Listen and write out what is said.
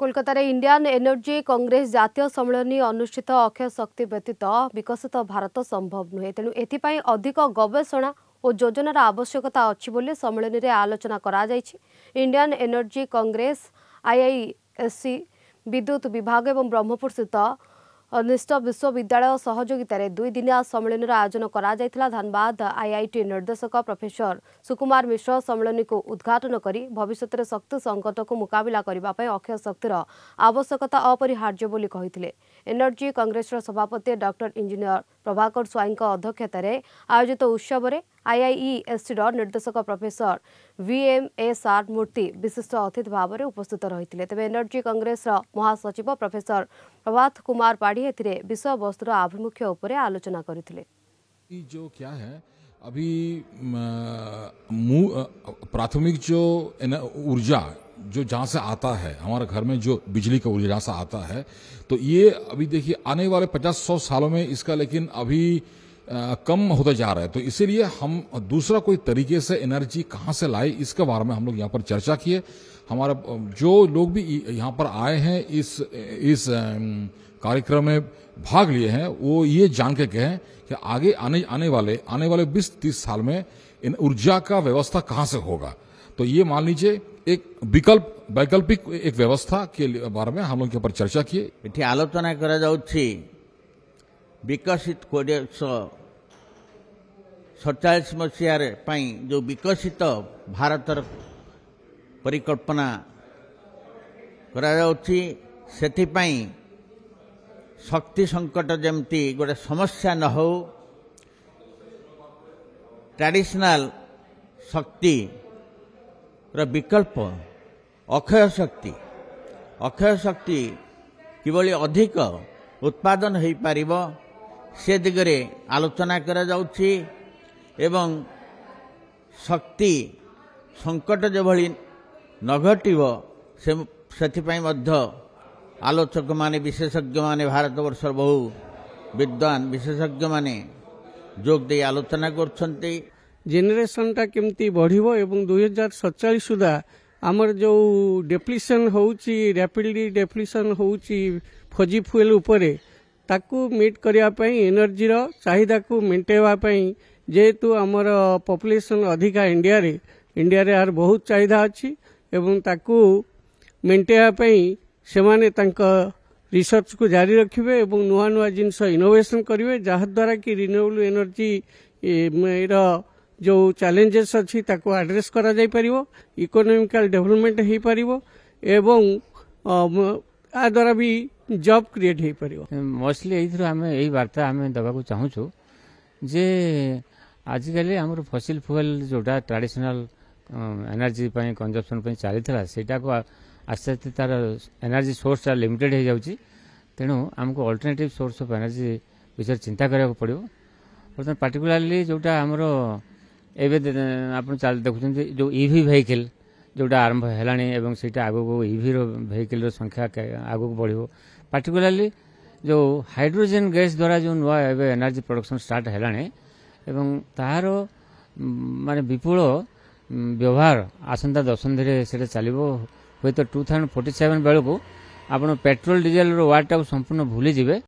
Kolkata Indian energy Congress जातीय सम्मेलन अनुष्ठित अक्षय शक्ति व्यतीत विकसित भारत संभव नुहे तेणु एथिपाई अधिक गवेषणा और योजनार आवश्यकता अच्छी बोली सम्मेलन में आलोचना करा जायछि। इंडियन एनर्जी कांग्रेस आईआईएससी विद्युत विभाग और ब्रह्मपुर स्थित निष्ठ विश्वविद्यालय सहयोगितार 2 दिनिया सम्मेलन आयोजन करा जायथिला। धनबाद आईआईटी निर्देशक प्रोफेसर सुकुमार मिश्र सम्मेलन को उद्घाटन करी भविष्य में शक्ति संकट को मुकाबला करने अक्षय शक्तिर आवश्यकता अपरिहार्य बोली कहिथिले। एनर्जी कांग्रेस सभापति डॉक्टर इंजीनियर प्रभाकर स्वाई अध्यक्षतार आयोजित उत्सव में आईआईएससी निर्देशक प्रोफेसर वीएमएसआर मूर्ति विशिष्ट अतिथि भाव में उपस्थित रही। तेज एनर्जी कांग्रेस महासचिव प्रोफेसर प्रभात कुमार पाढ़ी ए विषय वस्तुर आभिमुख्य उपर आलोचना करते। जो क्या है अभी प्राथमिक जो ऊर्जा जो जहाँ से आता है हमारे घर में जो बिजली का ऊर्जा जहाँ से आता है तो ये अभी देखिए आने वाले 50-100 सालों में इसका लेकिन अभी कम होता जा रहा है। तो इसीलिए हम दूसरा कोई तरीके से एनर्जी कहाँ से लाए इसके बारे में हम लोग यहाँ पर चर्चा किए। हमारा जो लोग भी यहाँ पर आए हैं इस कार्यक्रम में भाग लिए हैं वो ये जान के गए कि आगे आने वाले 20-30 साल में इन ऊर्जा का व्यवस्था कहाँ से होगा। तो ये मान लीजिए एक वैकल्पिक एक व्यवस्था के बारे में हम लोग यहाँ पर चर्चा किए। ये आलोचना करा जाउछि विकसित 1947 मसीह जो विकसित भारतर परिकल्पना करा जाउछि सेथिपाई शक्ति संकट जमती गोटे समस्या न हो ट्रेडिशनल शक्ति विकल्प अक्षय शक्ति किभली अधिक उत्पादन हो पारिबो से दिगरे आलोचना करा जाउछि एवं शक्ति संकट जो भली न घटिबो सेथिपाई मध्य आलोचक माने विशेषज्ञ माने भारत वर्षर बहु विद्वान विशेषज्ञ माने जोग दे आलोचना करछन्ते। जेनेरेशन टा केमती बढ़िबो एवं 2047 सुधा आमर जो डेप्लीशन होउची रैपिडली डेप्लीशन होउची फजी फ्यूएल उपरे ताकू मीट करिया पई एनर्जी रो चाहिदा को मेंटेवा पई जेतु आमर पॉपुलेशन अधिका इंडिया रे आर बहुत चाहिदा अछि एवं ताकू मेंटेवा पई सेमाने तांका रिसर्च को जारी रखिबे एवं नुआ नुआ जिनस इनोवेशन करिवे जहा द्वारा कि रिन्यूएबल एनर्जी रो जो चैलेंजेस अच्छी ताको एड्रेस करा जाय परिवो इकोनॉमिकल डेवलपमेंट हे परिवो एवं आ द्वारा भी जॉब क्रिएट हे परिवो। मोस्टली एथरो हमें एही वार्ता हमें दबा को चाहू छु जे आजिकल हमर फॉसिल फ्यूएल जोटा ट्रेडिशनल एनर्जी पय कंजप्शन पय चलीथला सेटा को आस्ते आस्ते तार एनर्जी सोर्स लिमिटेड हो जाउची तेणु हमको अल्टरनेटिव सोर्स ऑफ एनर्जी विषय चिंता करा पड़ो। बर्तमान पार्टिकुलरली जोटा हमर एबे आपण चाल देखुछन जो ईवी व्हीकल जोटा आरंभ हेलानी एवं सेटा आगो को ईवी रो व्हीकल रो संख्या आगो को बढ़िबो। पार्टिकुलरली जो हाइड्रोजन गैस द्वारा जो नुआ एबे एनर्जी प्रोडक्शन स्टार्ट हेलानी एवं तार माने विपुल व्यवहार आसंता दशंधि रे सेटा चलिबो हयतो 2047 बेलू आप पेट्रोल डीजेल वाट संपूर्ण भूली जिवे।